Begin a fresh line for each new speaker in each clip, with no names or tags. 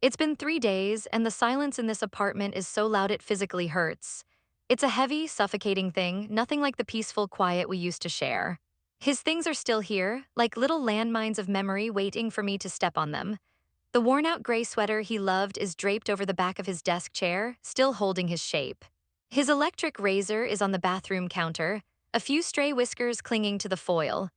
It's been 3 days, and the silence in this apartment is so loud it physically hurts. It's a heavy, suffocating thing, nothing like the peaceful quiet we used to share. His things are still here, like little landmines of memory waiting for me to step on them. The worn out gray sweater he loved is draped over the back of his desk chair, still holding his shape. His electric razor is on the bathroom counter, a few stray whiskers clinging to the foil.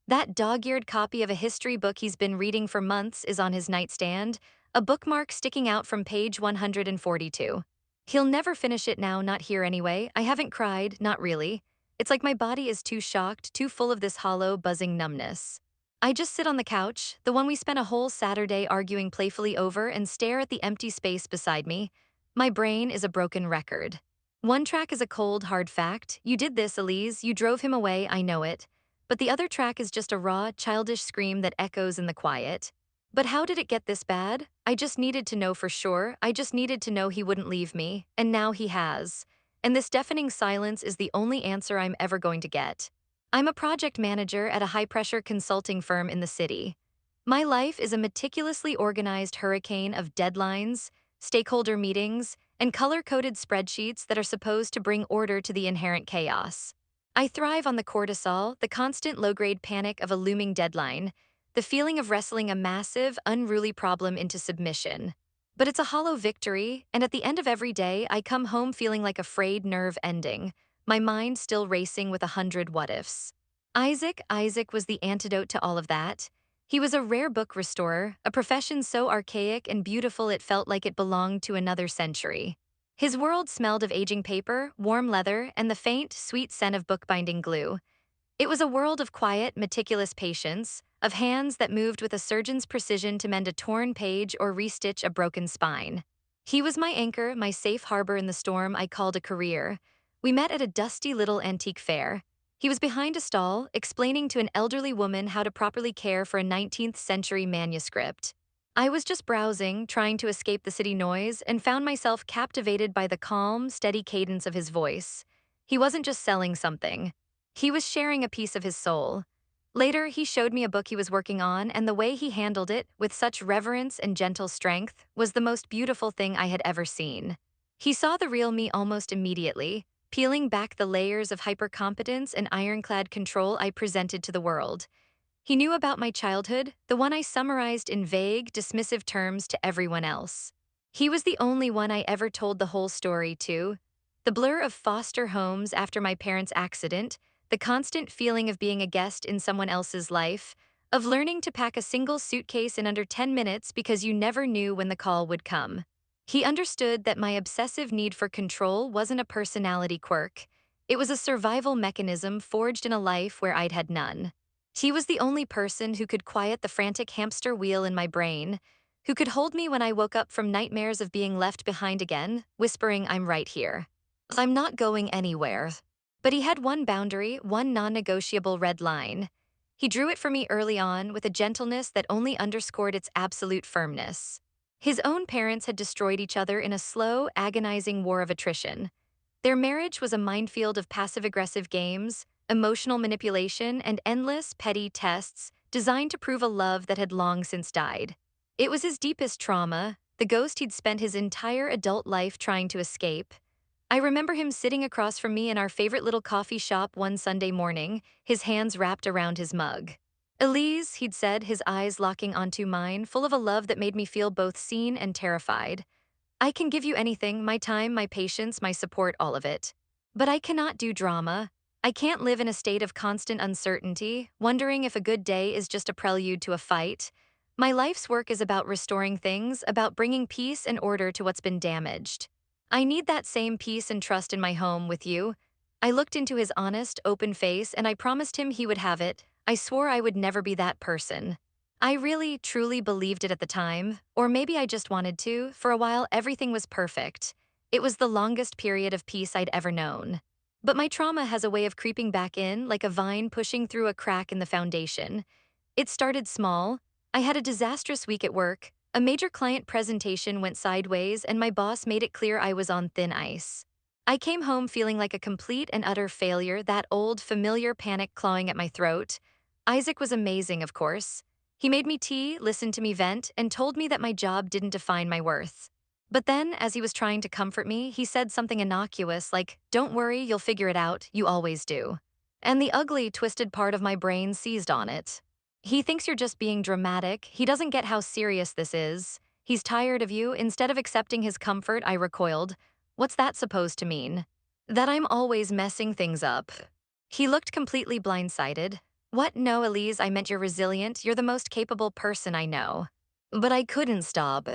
That dog-eared copy of a history book he's been reading for months is on his nightstand, a bookmark sticking out from page 142. He'll never finish it now, not here anyway. I haven't cried, not really. It's like my body is too shocked, too full of this hollow, buzzing numbness. I just sit on the couch, the one we spent a whole Saturday arguing playfully over, and stare at the empty space beside me. My brain is a broken record. One track is a cold, hard fact. You did this, Elise. You drove him away, I know it. But the other track is just a raw, childish scream that echoes in the quiet. But how did it get this bad? I just needed to know for sure. I just needed to know he wouldn't leave me, and now he has. And this deafening silence is the only answer I'm ever going to get. I'm a project manager at a high-pressure consulting firm in the city. My life is a meticulously organized hurricane of deadlines, stakeholder meetings, and color-coded spreadsheets that are supposed to bring order to the inherent chaos. I thrive on the cortisol, the constant low-grade panic of a looming deadline, the feeling of wrestling a massive, unruly problem into submission. But it's a hollow victory, and at the end of every day, I come home feeling like a frayed nerve ending, my mind still racing with 100 what-ifs. Isaac was the antidote to all of that. He was a rare book restorer, a profession so archaic and beautiful it felt like it belonged to another century. His world smelled of aging paper, warm leather, and the faint, sweet scent of bookbinding glue. It was a world of quiet, meticulous patience, of hands that moved with a surgeon's precision to mend a torn page or restitch a broken spine. He was my anchor, my safe harbor in the storm I called a career. We met at a dusty little antique fair. He was behind a stall, explaining to an elderly woman how to properly care for a 19th century manuscript. I was just browsing, trying to escape the city noise, and found myself captivated by the calm, steady cadence of his voice. He wasn't just selling something. He was sharing a piece of his soul. Later, he showed me a book he was working on, and the way he handled it, with such reverence and gentle strength, was the most beautiful thing I had ever seen. He saw the real me almost immediately, peeling back the layers of hypercompetence and ironclad control I presented to the world. He knew about my childhood, the one I summarized in vague, dismissive terms to everyone else. He was the only one I ever told the whole story to. The blur of foster homes after my parents' accident, the constant feeling of being a guest in someone else's life, of learning to pack a single suitcase in under 10 minutes because you never knew when the call would come. He understood that my obsessive need for control wasn't a personality quirk. It was a survival mechanism forged in a life where I'd had none. He was the only person who could quiet the frantic hamster wheel in my brain, who could hold me when I woke up from nightmares of being left behind again, whispering I'm right here. I'm not going anywhere. But he had one boundary, one non-negotiable red line. He drew it for me early on with a gentleness that only underscored its absolute firmness. His own parents had destroyed each other in a slow, agonizing war of attrition. Their marriage was a minefield of passive-aggressive games, emotional manipulation, and endless, petty tests designed to prove a love that had long since died. It was his deepest trauma, the ghost he'd spent his entire adult life trying to escape. I remember him sitting across from me in our favorite little coffee shop one Sunday morning, his hands wrapped around his mug. Elise, he'd said, his eyes locking onto mine, full of a love that made me feel both seen and terrified. I can give you anything, my time, my patience, my support, all of it. But I cannot do drama. I can't live in a state of constant uncertainty, wondering if a good day is just a prelude to a fight. My life's work is about restoring things, about bringing peace and order to what's been damaged. I need that same peace and trust in my home with you. I looked into his honest, open face and I promised him he would have it. I swore I would never be that person. I really, truly believed it at the time, or maybe I just wanted to. For a while, everything was perfect. It was the longest period of peace I'd ever known. But my trauma has a way of creeping back in, like a vine pushing through a crack in the foundation. It started small. I had a disastrous week at work. A major client presentation went sideways, and my boss made it clear I was on thin ice. I came home feeling like a complete and utter failure, that old, familiar panic clawing at my throat. Isaac was amazing, of course. He made me tea, listened to me vent, and told me that my job didn't define my worth. But then, as he was trying to comfort me, he said something innocuous like, "Don't worry, you'll figure it out, you always do." And the ugly, twisted part of my brain seized on it. He thinks you're just being dramatic, he doesn't get how serious this is. He's tired of you. Instead of accepting his comfort, I recoiled. What's that supposed to mean? That I'm always messing things up. He looked completely blindsided. What? No, Elise, I meant you're resilient. You're the most capable person I know. But I couldn't stop.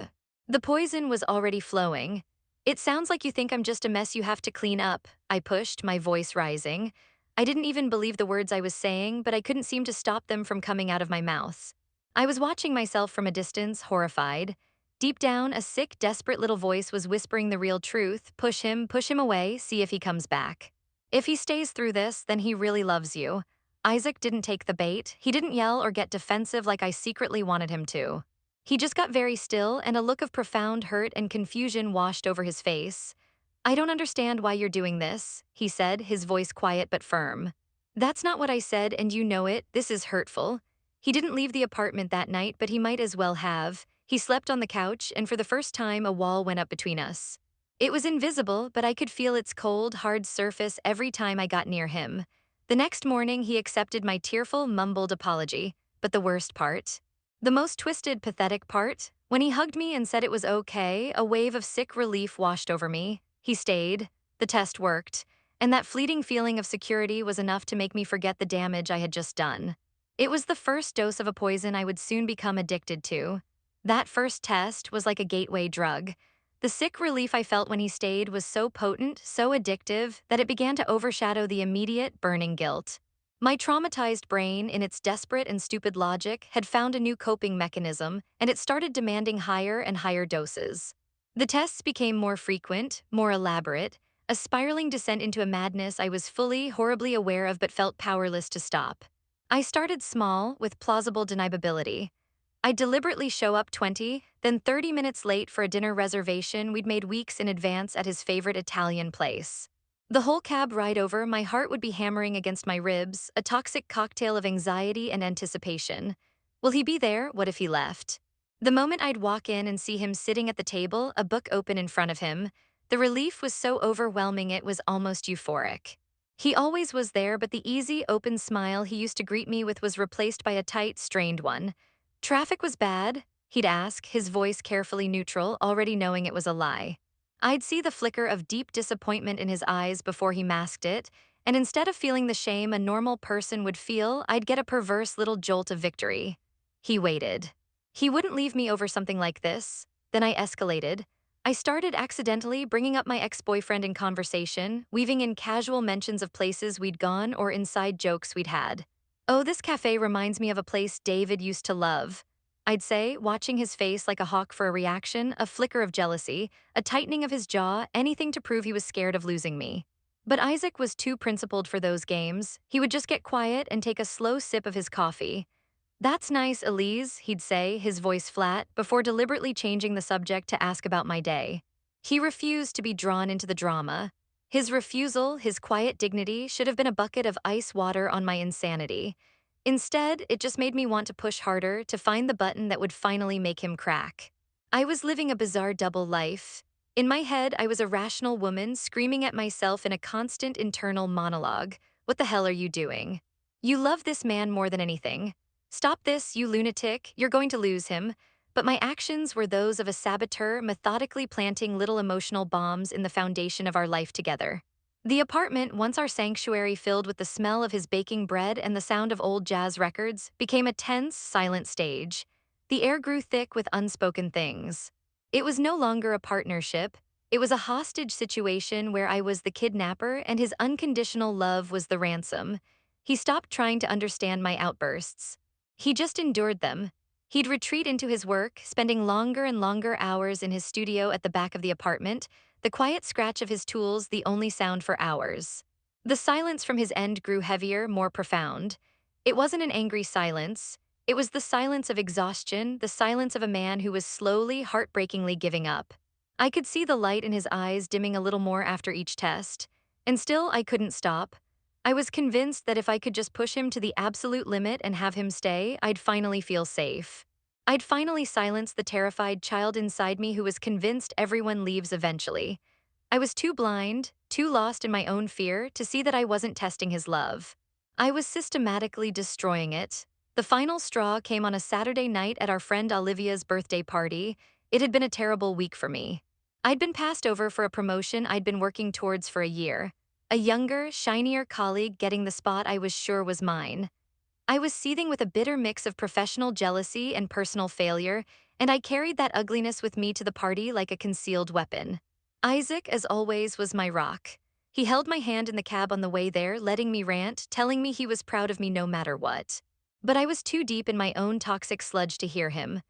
The poison was already flowing. It sounds like you think I'm just a mess you have to clean up. I pushed, my voice rising. I didn't even believe the words I was saying, but I couldn't seem to stop them from coming out of my mouth. I was watching myself from a distance, horrified. Deep down, a sick, desperate little voice was whispering the real truth. Push him away, see if he comes back. If he stays through this, then he really loves you. Isaac didn't take the bait. He didn't yell or get defensive like I secretly wanted him to. He just got very still, and a look of profound hurt and confusion washed over his face. I don't understand why you're doing this, he said, his voice quiet but firm. That's not what I said, and you know it. This is hurtful. He didn't leave the apartment that night, but he might as well have. He slept on the couch, and for the first time, a wall went up between us. It was invisible, but I could feel its cold, hard surface every time I got near him. The next morning, he accepted my tearful, mumbled apology. But the worst part? The most twisted, pathetic part? When he hugged me and said it was okay, a wave of sick relief washed over me. He stayed. The test worked. And that fleeting feeling of security was enough to make me forget the damage I had just done. It was the first dose of a poison I would soon become addicted to. That first test was like a gateway drug. The sick relief I felt when he stayed was so potent, so addictive, that it began to overshadow the immediate, burning guilt. My traumatized brain, in its desperate and stupid logic, had found a new coping mechanism, and it started demanding higher and higher doses. The tests became more frequent, more elaborate, a spiraling descent into a madness I was fully, horribly aware of but felt powerless to stop. I started small, with plausible deniability. I'd deliberately show up 20, then 30 minutes late for a dinner reservation we'd made weeks in advance at his favorite Italian place. The whole cab ride over, my heart would be hammering against my ribs, a toxic cocktail of anxiety and anticipation. Will he be there? What if he left? The moment I'd walk in and see him sitting at the table, a book open in front of him, the relief was so overwhelming it was almost euphoric. He always was there, but the easy, open smile he used to greet me with was replaced by a tight, strained one. Traffic was bad, he'd ask, his voice carefully neutral, already knowing it was a lie. I'd see the flicker of deep disappointment in his eyes before he masked it, and instead of feeling the shame a normal person would feel, I'd get a perverse little jolt of victory. He waited. He wouldn't leave me over something like this. Then I escalated. I started accidentally bringing up my ex-boyfriend in conversation, weaving in casual mentions of places we'd gone or inside jokes we'd had. Oh, this cafe reminds me of a place David used to love. I'd say, watching his face like a hawk for a reaction, a flicker of jealousy, a tightening of his jaw, anything to prove he was scared of losing me. But Isaac was too principled for those games. He would just get quiet and take a slow sip of his coffee. That's nice, Elise, he'd say, his voice flat, before deliberately changing the subject to ask about my day. He refused to be drawn into the drama. His refusal, his quiet dignity, should have been a bucket of ice water on my insanity. Instead, it just made me want to push harder, to find the button that would finally make him crack. I was living a bizarre double life. In my head, I was a rational woman screaming at myself in a constant internal monologue. What the hell are you doing? You love this man more than anything. Stop this, you lunatic, you're going to lose him. But my actions were those of a saboteur methodically planting little emotional bombs in the foundation of our life together. The apartment, once our sanctuary filled with the smell of his baking bread and the sound of old jazz records, became a tense, silent stage. The air grew thick with unspoken things. It was no longer a partnership. It was a hostage situation where I was the kidnapper and his unconditional love was the ransom. He stopped trying to understand my outbursts. He just endured them. He'd retreat into his work, spending longer and longer hours in his studio at the back of the apartment, the quiet scratch of his tools the only sound for hours. The silence from his end grew heavier, more profound. It wasn't an angry silence. It was the silence of exhaustion, the silence of a man who was slowly, heartbreakingly giving up. I could see the light in his eyes dimming a little more after each test. And still, I couldn't stop. I was convinced that if I could just push him to the absolute limit and have him stay, I'd finally feel safe. I'd finally silence the terrified child inside me who was convinced everyone leaves eventually. I was too blind, too lost in my own fear to see that I wasn't testing his love. I was systematically destroying it. The final straw came on a Saturday night at our friend Olivia's birthday party. It had been a terrible week for me. I'd been passed over for a promotion I'd been working towards for a year. A younger, shinier colleague getting the spot I was sure was mine. I was seething with a bitter mix of professional jealousy and personal failure, and I carried that ugliness with me to the party like a concealed weapon. Isaac, as always, was my rock. He held my hand in the cab on the way there, letting me rant, telling me he was proud of me no matter what. But I was too deep in my own toxic sludge to hear him.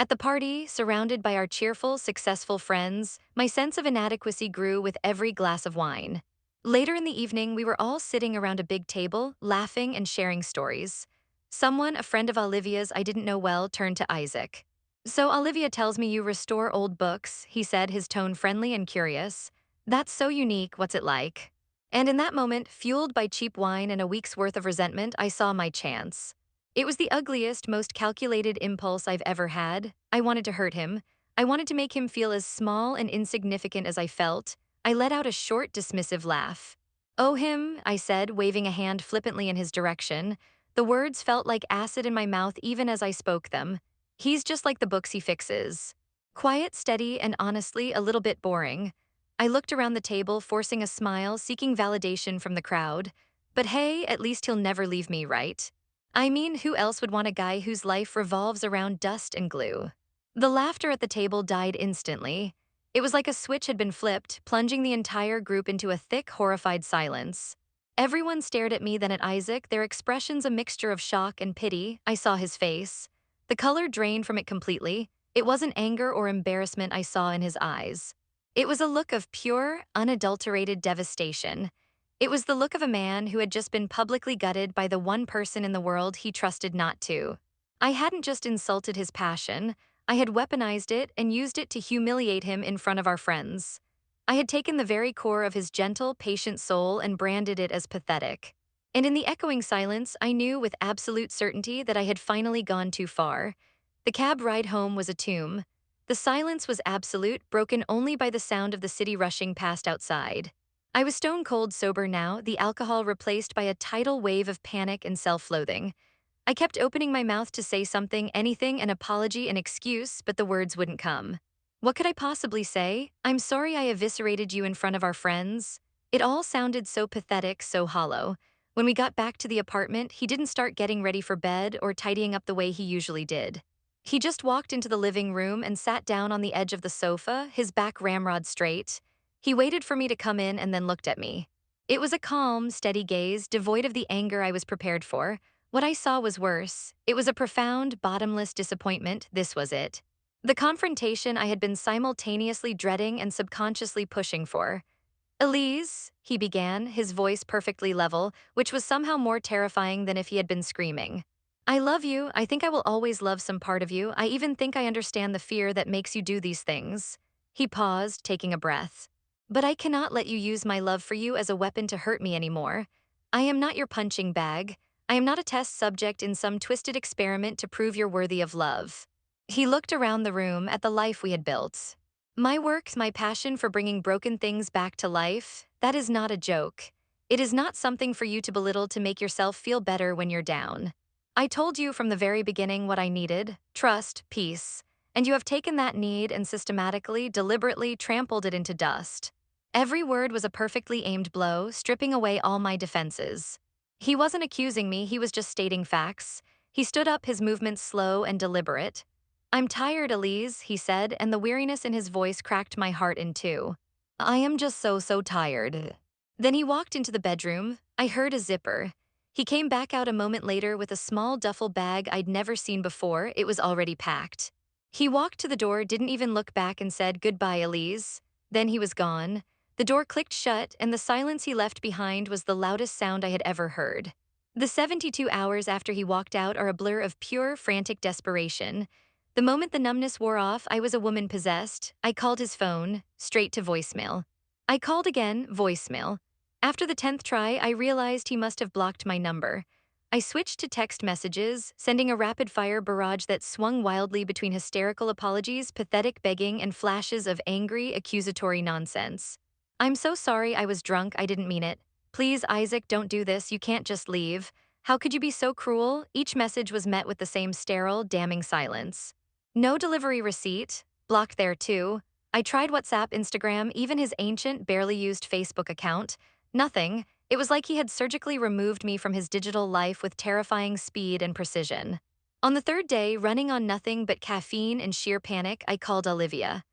At the party, surrounded by our cheerful, successful friends, my sense of inadequacy grew with every glass of wine. Later in the evening, we were all sitting around a big table, laughing and sharing stories. Someone, a friend of Olivia's I didn't know well, turned to Isaac. "So Olivia tells me you restore old books," he said, his tone friendly and curious. "That's so unique, what's it like?" And in that moment, fueled by cheap wine and a week's worth of resentment, I saw my chance. It was the ugliest, most calculated impulse I've ever had. I wanted to hurt him. I wanted to make him feel as small and insignificant as I felt. I let out a short, dismissive laugh. "Oh, him," I said, waving a hand flippantly in his direction. The words felt like acid in my mouth even as I spoke them. "He's just like the books he fixes." Quiet, steady, and honestly a little bit boring. I looked around the table, forcing a smile, seeking validation from the crowd. But hey, at least he'll never leave me, right? I mean, who else would want a guy whose life revolves around dust and glue? The laughter at the table died instantly. It was like a switch had been flipped, plunging the entire group into a thick, horrified silence. Everyone stared at me, then at Isaac, their expressions a mixture of shock and pity. I saw his face. The color drained from it completely. It wasn't anger or embarrassment I saw in his eyes. It was a look of pure, unadulterated devastation. It was the look of a man who had just been publicly gutted by the one person in the world he trusted not to. I hadn't just insulted his passion, I had weaponized it and used it to humiliate him in front of our friends. I had taken the very core of his gentle, patient soul and branded it as pathetic. And in the echoing silence, I knew with absolute certainty that I had finally gone too far. The cab ride home was a tomb. The silence was absolute, broken only by the sound of the city rushing past outside. I was stone cold sober now, the alcohol replaced by a tidal wave of panic and self-loathing. I kept opening my mouth to say something, anything, an apology, an excuse, but the words wouldn't come. What could I possibly say? "I'm sorry I eviscerated you in front of our friends." It all sounded so pathetic, so hollow. When we got back to the apartment, he didn't start getting ready for bed or tidying up the way he usually did. He just walked into the living room and sat down on the edge of the sofa, his back ramrod straight. He waited for me to come in and then looked at me. It was a calm, steady gaze, devoid of the anger I was prepared for. What I saw was worse. It was a profound, bottomless disappointment. This was it. The confrontation I had been simultaneously dreading and subconsciously pushing for. "Elise," he began, his voice perfectly level, which was somehow more terrifying than if he had been screaming. "I love you. I think I will always love some part of you. I even think I understand the fear that makes you do these things." He paused, taking a breath. "But I cannot let you use my love for you as a weapon to hurt me anymore. I am not your punching bag. I am not a test subject in some twisted experiment to prove you're worthy of love." He looked around the room at the life we had built. "My work, my passion for bringing broken things back to life, that is not a joke. It is not something for you to belittle to make yourself feel better when you're down. I told you from the very beginning what I needed: trust, peace. And you have taken that need and systematically, deliberately trampled it into dust." Every word was a perfectly aimed blow, stripping away all my defenses. He wasn't accusing me, he was just stating facts. He stood up, his movements slow and deliberate. "I'm tired, Elise," he said, and the weariness in his voice cracked my heart in two. "I am just so tired." Then he walked into the bedroom. I heard a zipper. He came back out a moment later with a small duffel bag I'd never seen before. It was already packed. He walked to the door, didn't even look back, and said, "Goodbye, Elise." Then he was gone. The door clicked shut, and the silence he left behind was the loudest sound I had ever heard. The 72 hours after he walked out are a blur of pure, frantic desperation. The moment the numbness wore off, I was a woman possessed. I called his phone, straight to voicemail. I called again, voicemail. After the 10th try, I realized he must have blocked my number. I switched to text messages, sending a rapid-fire barrage that swung wildly between hysterical apologies, pathetic begging, and flashes of angry, accusatory nonsense. I'm so sorry I was drunk, I didn't mean it. Please, Isaac, don't do this, you can't just leave. How could you be so cruel? Each message was met with the same sterile, damning silence. No delivery receipt, blocked there too. I tried WhatsApp, Instagram, even his ancient, barely used Facebook account. Nothing. It was like he had surgically removed me from his digital life with terrifying speed and precision. On the third day, running on nothing but caffeine and sheer panic, I called Olivia.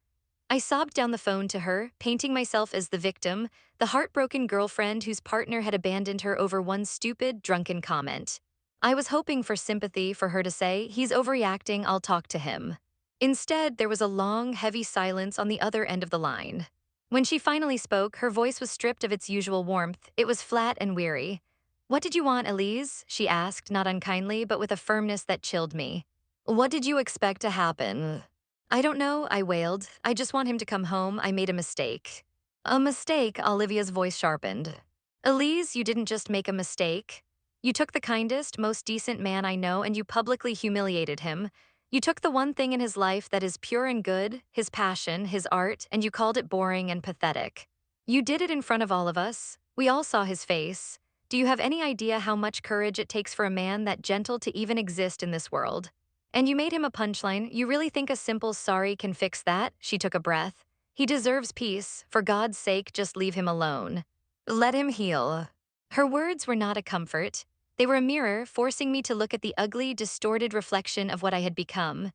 I sobbed down the phone to her, painting myself as the victim, the heartbroken girlfriend whose partner had abandoned her over one stupid, drunken comment. I was hoping for sympathy for her to say, "He's overreacting, I'll talk to him." Instead, there was a long, heavy silence on the other end of the line. When she finally spoke, her voice was stripped of its usual warmth. It was flat and weary. "What did you want, Elise?" she asked, not unkindly, but with a firmness that chilled me. "What did you expect to happen?" "I don't know," I wailed. "I just want him to come home. I made a mistake." "A mistake?" Olivia's voice sharpened. "Elise, you didn't just make a mistake. You took the kindest, most decent man I know and you publicly humiliated him. You took the one thing in his life that is pure and good, his passion, his art, and you called it boring and pathetic. You did it in front of all of us. We all saw his face. Do you have any idea how much courage it takes for a man that gentle to even exist in this world? And you made him a punchline. You really think a simple sorry can fix that?" She took a breath. "He deserves peace. For God's sake, just leave him alone. Let him heal." Her words were not a comfort. They were a mirror, forcing me to look at the ugly, distorted reflection of what I had become.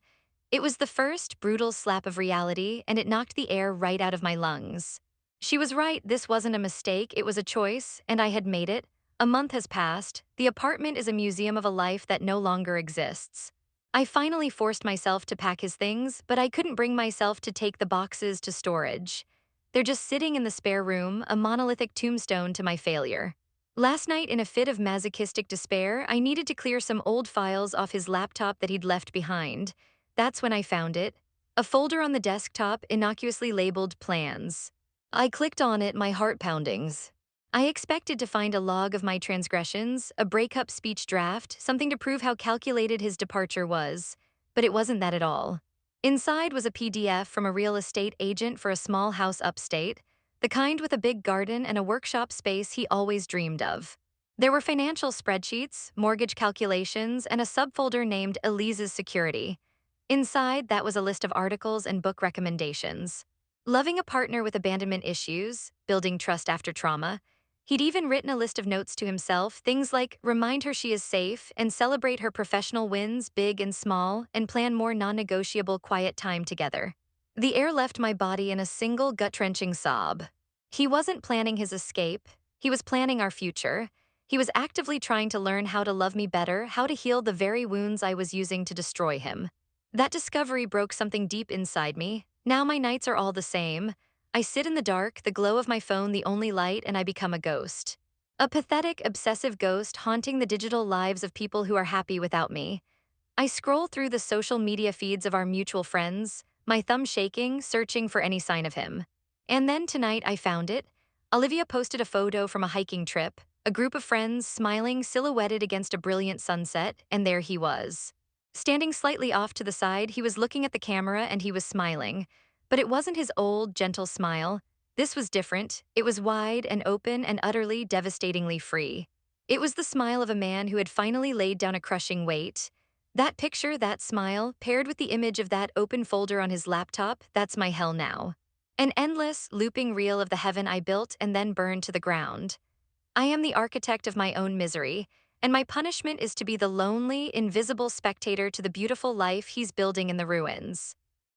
It was the first brutal slap of reality, and it knocked the air right out of my lungs. She was right, this wasn't a mistake, it was a choice, and I had made it. A month has passed. The apartment is a museum of a life that no longer exists. I finally forced myself to pack his things, but I couldn't bring myself to take the boxes to storage. They're just sitting in the spare room, a monolithic tombstone to my failure. Last night, in a fit of masochistic despair, I needed to clear some old files off his laptop that he'd left behind. That's when I found it. A folder on the desktop, innocuously labeled Plans. I clicked on it, my heart poundings. I expected to find a log of my transgressions, a breakup speech draft, something to prove how calculated his departure was. But it wasn't that at all. Inside was a PDF from a real estate agent for a small house upstate, the kind with a big garden and a workshop space he always dreamed of. There were financial spreadsheets, mortgage calculations, and a subfolder named Elise's Security. Inside, that was a list of articles and book recommendations. Loving a partner with abandonment issues, building trust after trauma. He'd even written a list of notes to himself, things like remind her she is safe and celebrate her professional wins, big and small, and plan more non-negotiable quiet time together. The air left my body in a single gut-wrenching sob. He wasn't planning his escape. He was planning our future. He was actively trying to learn how to love me better, how to heal the very wounds I was using to destroy him. That discovery broke something deep inside me. Now my nights are all the same. I sit in the dark, the glow of my phone the only light, and I become a ghost. A pathetic, obsessive ghost haunting the digital lives of people who are happy without me. I scroll through the social media feeds of our mutual friends, my thumb shaking, searching for any sign of him. And then tonight I found it. Olivia posted a photo from a hiking trip, a group of friends smiling silhouetted against a brilliant sunset, and there he was. Standing slightly off to the side, he was looking at the camera and he was smiling. But it wasn't his old, gentle smile. This was different. It was wide and open and utterly, devastatingly free. It was the smile of a man who had finally laid down a crushing weight. That picture, that smile, paired with the image of that open folder on his laptop, that's my hell now. An endless, looping reel of the heaven I built and then burned to the ground. I am the architect of my own misery, and my punishment is to be the lonely, invisible spectator to the beautiful life he's building in the ruins.